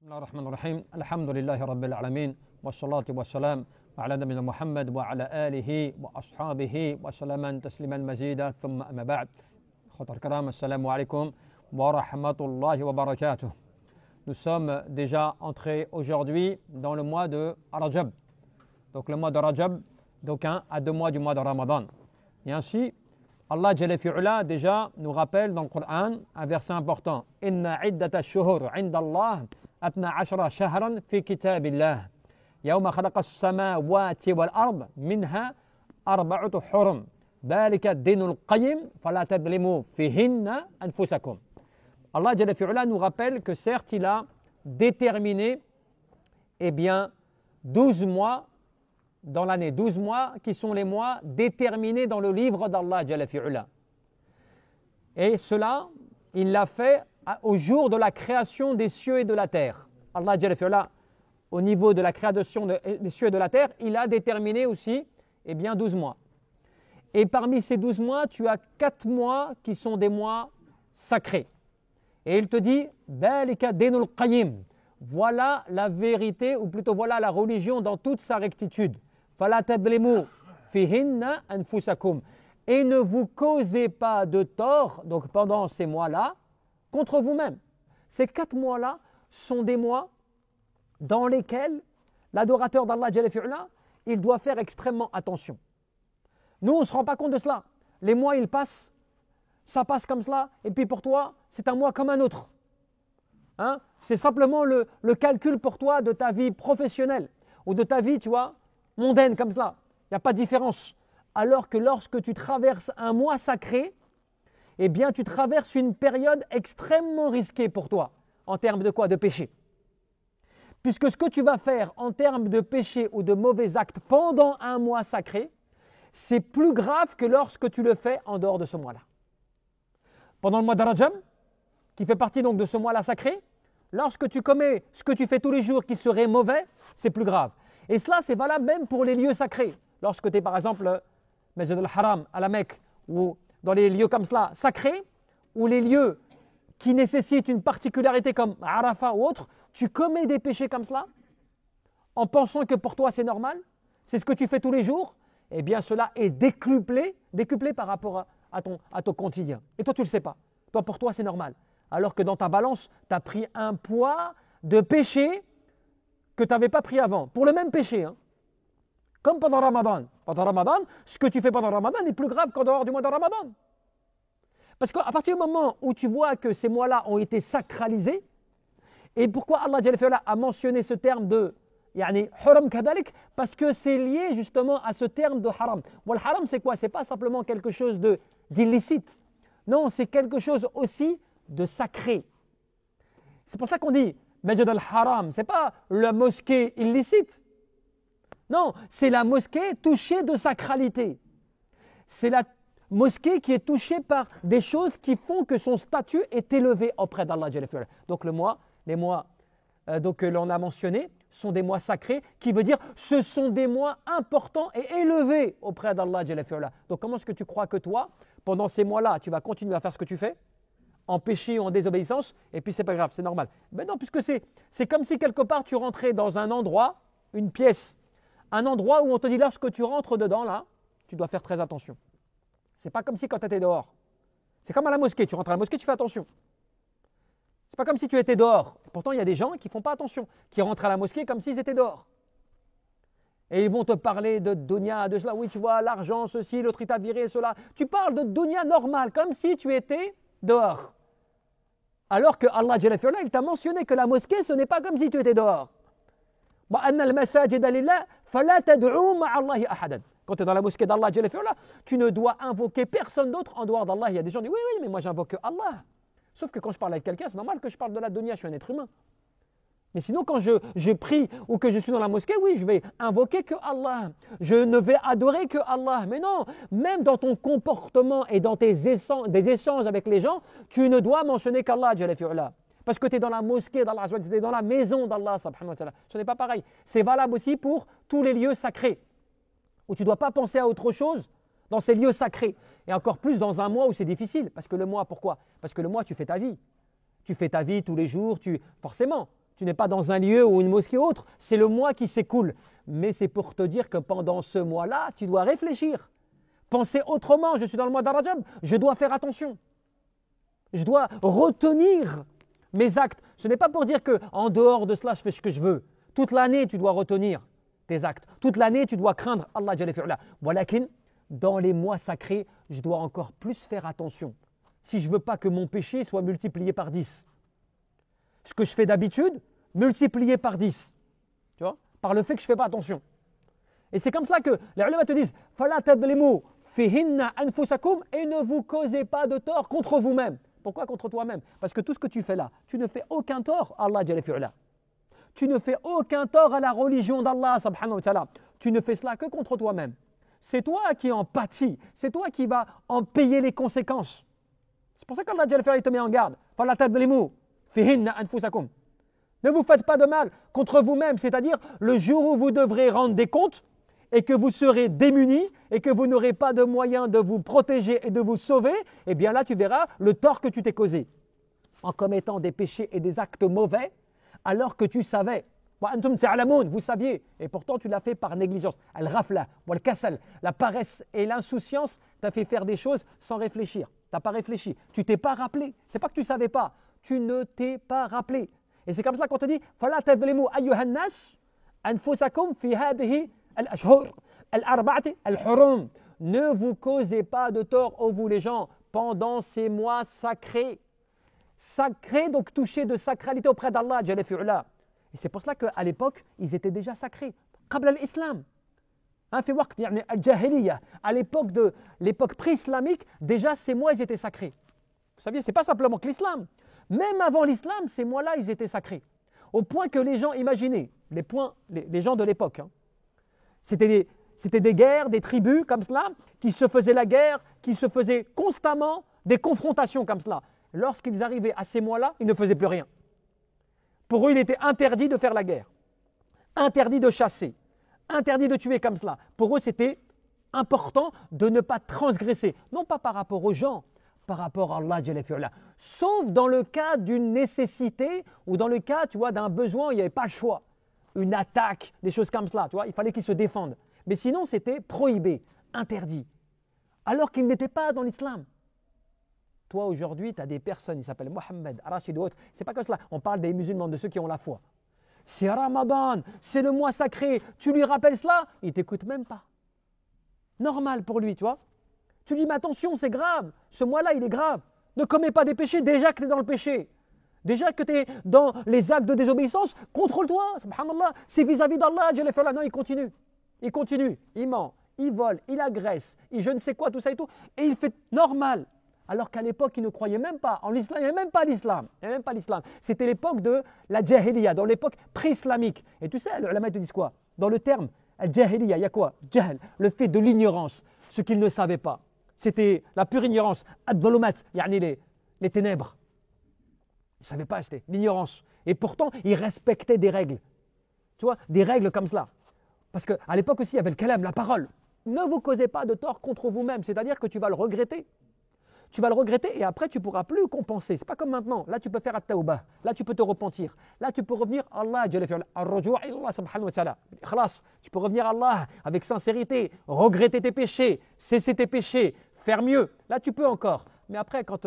بسم الله الرحمن الرحيم الحمد لله رب العالمين والصلاة والسلام على نبينا محمد وعلى آله وأصحابه وسلم تسليما مزيدا ثم أما بعد أخوة الكرام السلام عليكم ورحمة الله وبركاته. Nous sommes déjà entrés aujourd'hui dans le mois de Rajab. Donc le mois de Rajab, donc à 2 mois du mois de Ramadan. Et ainsi, Allah Jalla fi'ula déjà nous rappelle dans le Coran un verset important. Inna iddata ash-shuhur 'inda Allah 12 shahran fi kitabillah. Yawma khalaqa as-samawati wal ard minha arba'atu hurum. Dhalika ad-dinul qayyim fala tadlimu fihinna anfusakum. Allah Jalla fi'ula nous rappelle que certes il a déterminé 12 mois dans l'année, 12 mois qui sont les mois déterminés dans le livre d'Allah Jalla fi'ula. Et cela, il l'a fait au jour de la création des cieux et de la terre. Allah Jalla fi'ula, au niveau de la création des cieux et de la terre, il a déterminé aussi 12 mois. Et parmi ces 12 mois, tu as 4 mois qui sont des mois sacrés. Et il te dit, Dhalika dinul qayyim. Voilà la vérité, ou plutôt voilà la religion dans toute sa rectitude. Fala tadlimu fihinna anfusakum. Et ne vous causez pas de tort, donc pendant ces mois-là, contre vous-même. Ces 4 mois-là sont des mois dans lesquels l'adorateur d'Allah Jalla fi'ula, il doit faire extrêmement attention. Nous, on ne se rend pas compte de cela. Les mois, ils passent, ça passe comme cela, et puis pour toi, c'est un mois comme un autre. C'est simplement le calcul pour toi de ta vie professionnelle ou de ta vie, tu vois, mondaine comme cela. Il n'y a pas de différence. Alors que lorsque tu traverses un mois sacré, tu traverses une période extrêmement risquée pour toi. En termes de quoi? De péché. Puisque ce que tu vas faire en termes de péché ou de mauvais actes pendant un mois sacré, c'est plus grave que lorsque tu le fais en dehors de ce mois-là. Pendant le mois de Rajab, qui fait partie donc de ce mois-là sacré, lorsque tu commets ce que tu fais tous les jours qui serait mauvais, c'est plus grave. Et cela, c'est valable même pour les lieux sacrés. Lorsque tu es par exemple Masjid al-Haram à la Mecque ou dans les lieux comme cela sacrés, ou les lieux qui nécessitent une particularité comme Arafat ou autre, tu commets des péchés comme cela en pensant que pour toi c'est normal, c'est ce que tu fais tous les jours, cela est décuplé par rapport à ton quotidien. Et toi tu ne le sais pas. Toi pour toi c'est normal. Alors que dans ta balance, tu as pris un poids de péché que tu n'avais pas pris avant, pour le même péché. Comme pendant Ramadan. Pendant Ramadan, ce que tu fais pendant Ramadan est plus grave qu'en dehors du mois de Ramadan. Parce qu'à partir du moment où tu vois que ces mois-là ont été sacralisés, et pourquoi Allah Jalla fi'ula a mentionné ce terme de haram kadalik? Parce que c'est lié justement à ce terme de haram. Le haram c'est quoi? C'est pas simplement quelque chose d'illicite. Non, c'est quelque chose aussi de sacré. C'est pour ça qu'on dit Masjid al-Haram, c'est pas la mosquée illicite. Non, c'est la mosquée touchée de sacralité. C'est la mosquée qui est touchée par des choses qui font que son statut est élevé auprès d'Allah Jalla fi'ula. Donc les mois que l'on a mentionnés sont des mois sacrés, qui veut dire ce sont des mois importants et élevés auprès d'Allah Jalla fi'ula. Donc comment est-ce que tu crois que toi, pendant ces mois-là, tu vas continuer à faire ce que tu fais en péché ou en désobéissance, et puis c'est pas grave, c'est normal. Mais non, puisque c'est comme si quelque part tu rentrais dans un endroit, une pièce, un endroit où on te dit lorsque tu rentres dedans, là, tu dois faire très attention. C'est pas comme si quand tu étais dehors. C'est comme à la mosquée, tu rentres à la mosquée, tu fais attention. C'est pas comme si tu étais dehors. Pourtant, il y a des gens qui font pas attention, qui rentrent à la mosquée comme s'ils étaient dehors. Et ils vont te parler de dunya, de cela, oui, tu vois, l'argent, ceci, l'autre il t'a viré, cela. Tu parles de dunya normal, comme si tu étais dehors. Alors que Allah Jalla fi'ula, il t'a mentionné que la mosquée, ce n'est pas comme si tu étais dehors. Quand tu es dans la mosquée d'Allah Jalla fi'ula, tu ne dois invoquer personne d'autre en dehors d'Allah. Il y a des gens qui disent oui, mais moi j'invoque Allah. Sauf que quand je parle avec quelqu'un, c'est normal que je parle de la dunya, je suis un être humain. Mais sinon, quand je prie ou que je suis dans la mosquée, oui, je vais invoquer que Allah. Je ne vais adorer que Allah. Mais non, même dans ton comportement et dans des échanges avec les gens, tu ne dois mentionner qu'Allah Jalla fi'ula. Parce que tu es dans la mosquée d'Allah, tu es dans la maison d'Allah subhanahu wa ta'ala. Ce n'est pas pareil. C'est valable aussi pour tous les lieux sacrés, où tu ne dois pas penser à autre chose dans ces lieux sacrés. Et encore plus dans un mois où c'est difficile. Parce que le mois, pourquoi? Parce que le mois, tu fais ta vie. Tu fais ta vie tous les jours, forcément. tu n'es pas dans un lieu ou une mosquée ou autre, c'est le mois qui s'écoule. Mais c'est pour te dire que pendant ce mois-là, tu dois réfléchir, penser autrement. Je suis dans le mois d'Ar-Rajab, je dois faire attention. Je dois retenir mes actes. Ce n'est pas pour dire qu'en dehors de cela, je fais ce que je veux. Toute l'année, tu dois retenir tes actes. Toute l'année, tu dois craindre Allah Jalla fi'ala. Walakin, dans les mois sacrés, je dois encore plus faire attention. Si je ne veux pas que mon péché soit multiplié par 10. Ce que je fais d'habitude, multiplié par 10. Tu vois, par le fait que je ne fais pas attention. Et c'est comme cela que les ulama te disent Fala tadlimu fihinna anfusakum, et ne vous causez pas de tort contre vous-même. Pourquoi contre toi-même? Parce que tout ce que tu fais là, tu ne fais aucun tort à Allah Jalla fi'ala. Tu ne fais aucun tort à la religion d'Allah subhanahu wa ta'ala. Tu ne fais cela que contre toi-même. C'est toi qui en pâtis. C'est toi qui vas en payer les conséquences. C'est pour ça qu'Allah Jalla fi'ala te met en garde. Fala tadlimu fihinna anfusakum. Ne vous faites pas de mal contre vous-même, c'est-à-dire le jour où vous devrez rendre des comptes et que vous serez démunis et que vous n'aurez pas de moyen de vous protéger et de vous sauver, eh bien là tu verras le tort que tu t'es causé en commettant des péchés et des actes mauvais alors que tu savais. Vous saviez, et pourtant tu l'as fait par négligence. Al-ghafla, wal-kasal, la paresse et l'insouciance t'a fait faire des choses sans réfléchir. Tu n'as pas réfléchi, tu t'es pas rappelé. C'est pas que tu ne savais pas, tu ne t'es pas rappelé. Et c'est comme ça qu'on te dit فَلَا تَظْلِمُوا أَيُّهَا النَّاسُ أَنفُسَكُمْ فِي هَذِهِ الْأَشْهُرِ الْأَرْبَعَةِ الْحُرُمِ. Ne vous causez pas de tort, ô vous les gens, pendant ces mois sacrés. Sacrés, donc touchés de sacralité auprès d'Allah Jalla fi'ala. Et c'est pour cela qu'à l'époque, ils étaient déjà sacrés. قبل الإسلام. في وقت يعني الجاهلية, à l'époque pré-islamique, déjà ces mois ils étaient sacrés. Vous saviez, ce n'est pas simplement que l'islam. Même avant l'islam, ces mois-là, ils étaient sacrés. Au point que les gens imaginaient, les gens de l'époque, c'était des guerres, des tribus comme cela, qui se faisaient la guerre, qui se faisaient constamment des confrontations comme cela. Lorsqu'ils arrivaient à ces mois-là, ils ne faisaient plus rien. Pour eux, il était interdit de faire la guerre, interdit de chasser, interdit de tuer comme cela. Pour eux, c'était important de ne pas transgresser, non pas par rapport aux gens, par rapport à Allah Jalla fi'ala. Sauf dans le cas d'une nécessité ou dans le cas, tu vois, d'un besoin où il n'y avait pas le choix. Une attaque, des choses comme cela, tu vois, il fallait qu'ils se défendent. Mais sinon, c'était prohibé, interdit. Alors qu'ils n'étaient pas dans l'islam. Toi, aujourd'hui, tu as des personnes, ils s'appellent Mohammed, Rachid ou autres. C'est pas comme cela. On parle des musulmans, de ceux qui ont la foi. C'est Ramadan, c'est le mois sacré. Tu lui rappelles cela, il ne t'écoute même pas. Normal pour lui, tu vois. Tu lui dis, mais attention, c'est grave. Ce mois-là, il est grave. Ne commets pas des péchés déjà que tu es dans le péché. Déjà que tu es dans les actes de désobéissance, contrôle-toi. Subhanallah. C'est vis-à-vis d'Allah. Non, il continue. Il continue. Il ment, il vole, il agresse, il je ne sais quoi, tout ça et tout. Et il fait normal. Alors qu'à l'époque, il ne croyait même pas en l'islam. Il n'y avait même pas l'islam. C'était l'époque de la jahiliya, dans l'époque pré-islamique. Et tu sais, les ulama te disent quoi? Dans le terme al-jahiliya, il y a quoi? Jahl, le fait de l'ignorance, ce qu'ils ne savaient pas. C'était la pure ignorance. Ad-dhulumat, les ténèbres. Ils ne savaient pas, c'était l'ignorance. Et pourtant, ils respectaient des règles. Tu vois, des règles comme cela. Parce qu'à l'époque aussi, il y avait le kalam, la parole. Ne vous causez pas de tort contre vous-même. C'est-à-dire que tu vas le regretter. Tu vas le regretter et après, tu ne pourras plus compenser. Ce n'est pas comme maintenant. Là, tu peux faire at-tawbah. Là, tu peux te repentir. Là, tu peux revenir à Allah. Ar-rujou' ila Allah subhanahu wa ta'ala. Khalas. Tu peux revenir à Allah avec sincérité, regretter tes péchés, cesser tes péchés, faire mieux. Là, tu peux encore. Mais après, quand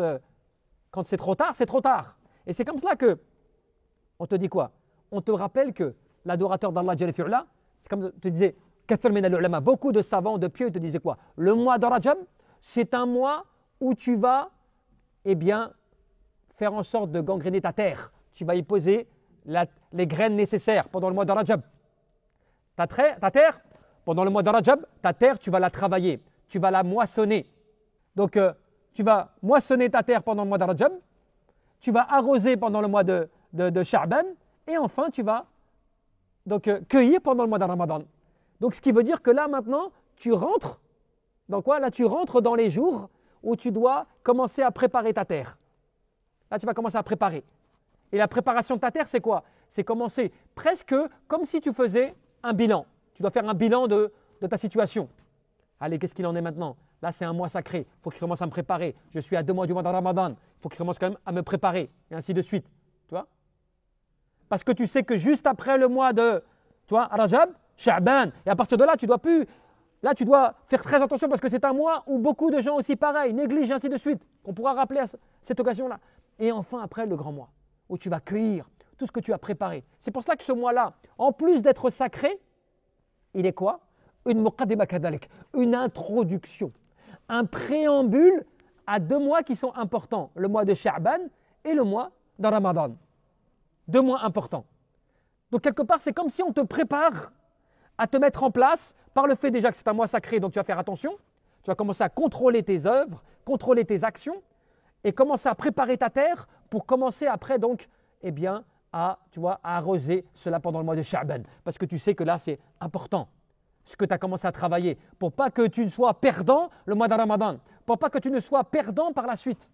c'est trop tard, c'est trop tard. Et c'est comme cela que on te dit quoi? On te rappelle que l'adorateur d'Allah Jalla fi'ala, c'est comme te disait kathir min al-ulama, beaucoup de savants, de pieux te disaient quoi? Le mois de Rajab, c'est un mois où tu vas, faire en sorte de gangréner ta terre. Tu vas y poser les graines nécessaires pendant le mois de Rajab. Ta terre, pendant le mois de Rajab, ta terre, tu vas la travailler, tu vas la moissonner. Donc, tu vas moissonner ta terre pendant le mois de Rajab, tu vas arroser pendant le mois de Sha'ban, et enfin, tu vas cueillir pendant le mois de Ramadan. Donc, ce qui veut dire que là, maintenant, tu rentres dans quoi? Là, tu rentres dans les jours où tu dois commencer à préparer ta terre. Là, tu vas commencer à préparer. Et la préparation de ta terre, c'est quoi? C'est commencer presque comme si tu faisais un bilan. Tu dois faire un bilan de ta situation. Allez, qu'est-ce qu'il en est maintenant? Là, c'est un mois sacré. Il faut que je commence à me préparer. Je suis à 2 mois du mois de Ramadan. Il faut que je commence quand même à me préparer. Et ainsi de suite. Tu vois? Parce que tu sais que juste après le mois de, tu vois, Rajab, Sha'ban, et à partir de là, tu dois plus, là tu dois faire très attention parce que c'est un mois où beaucoup de gens aussi pareil, négligent ainsi de suite, qu'on pourra rappeler à cette occasion-là. Et enfin après le grand mois, où tu vas cueillir tout ce que tu as préparé. C'est pour cela que ce mois-là, en plus d'être sacré, il est quoi? Une muqaddima kadalik, une introduction, un préambule à 2 mois qui sont importants, le mois de Sha'ban et le mois de Ramadan. 2 mois importants. Donc quelque part, c'est comme si on te prépare à te mettre en place par le fait déjà que c'est un mois sacré, donc tu vas faire attention, tu vas commencer à contrôler tes œuvres, contrôler tes actions et commencer à préparer ta terre pour commencer après donc, eh bien, à arroser cela pendant le mois de Sha'ban. Parce que tu sais que là, c'est important ce que tu as commencé à travailler pour pas que tu ne sois perdant le mois de Ramadan, pour pas que tu ne sois perdant par la suite.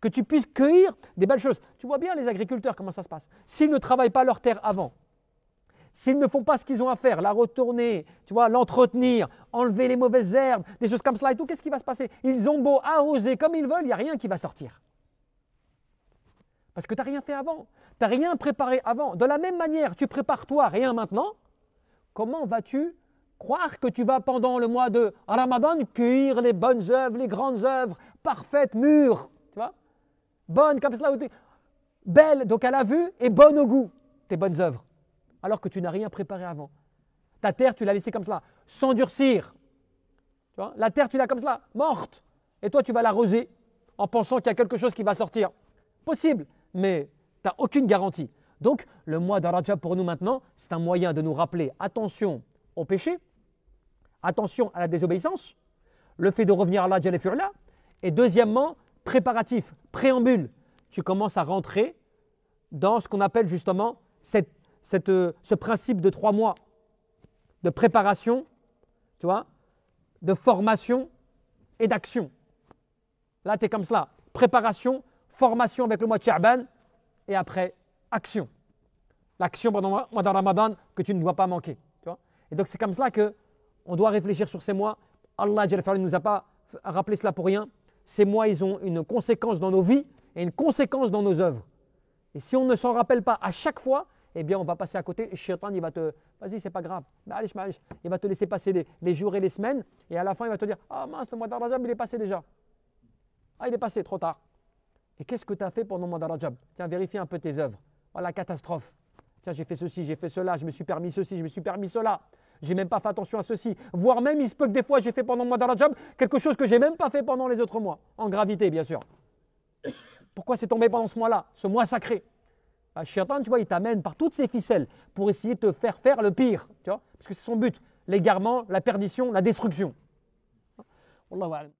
Que tu puisses cueillir des belles choses. Tu vois bien les agriculteurs, comment ça se passe. S'ils ne travaillent pas leur terre avant, s'ils ne font pas ce qu'ils ont à faire, la retourner, tu vois, l'entretenir, enlever les mauvaises herbes, des choses comme cela et tout, qu'est-ce qui va se passer? Ils ont beau arroser comme ils veulent, il n'y a rien qui va sortir. Parce que tu n'as rien fait avant. Tu n'as rien préparé avant. De la même manière, tu prépares toi rien maintenant. Comment vas-tu croire que tu vas pendant le mois de Ramadan cueillir les bonnes œuvres, les grandes œuvres, parfaites, mûres, tu vois? Bonnes comme cela, belles donc à la vue et bonnes au goût, tes bonnes œuvres, alors que tu n'as rien préparé avant. Ta terre, tu l'as laissée comme cela, sans durcir. Tu vois? La terre, tu l'as comme cela, morte. Et toi, tu vas l'arroser en pensant qu'il y a quelque chose qui va sortir. Possible, mais tu n'as aucune garantie. Donc, le mois de Rajab pour nous maintenant, c'est un moyen de nous rappeler attention au péché, attention à la désobéissance, le fait de revenir à Allah Jalla fi'ala, et deuxièmement, préparatif, préambule. Tu commences à rentrer dans ce qu'on appelle justement ce principe de 3 mois de préparation, tu vois, de formation et d'action. Là, tu es comme cela. Préparation, formation avec le mois de Sha'ban et après, action. L'action pendant le mois de Ramadan que tu ne dois pas manquer. Tu vois. Et donc, c'est comme cela qu'on doit réfléchir sur ces mois. Allah ne nous a pas rappelé cela pour rien. Ces mois, ils ont une conséquence dans nos vies et une conséquence dans nos œuvres. Et si on ne s'en rappelle pas à chaque fois, eh bien, on va passer à côté. Et le shaitan, il va te... Vas-y, c'est pas grave. Il va te laisser passer les jours et les semaines. Et à la fin, il va te dire, ah mince, le mois de Rajab, il est passé déjà. Ah, il est passé, trop tard. Et qu'est-ce que tu as fait pendant le mois de Rajab? Tiens, vérifie un peu tes œuvres. Voilà, catastrophe. Tiens, j'ai fait ceci, j'ai fait cela, je me suis permis ceci, je me suis permis cela. J'ai même pas fait attention à ceci. Voire même, il se peut que des fois, j'ai fait pendant le mois de Rajab quelque chose que j'ai même pas fait pendant les autres mois. En gravité, bien sûr. Pourquoi c'est tombé pendant ce mois-là, ce mois sacré? Le shaitan, tu vois, il t'amène par toutes ses ficelles pour essayer de te faire le pire. Tu vois, parce que c'est son but. L'égarement, la perdition, la destruction. Wallahu a'lam.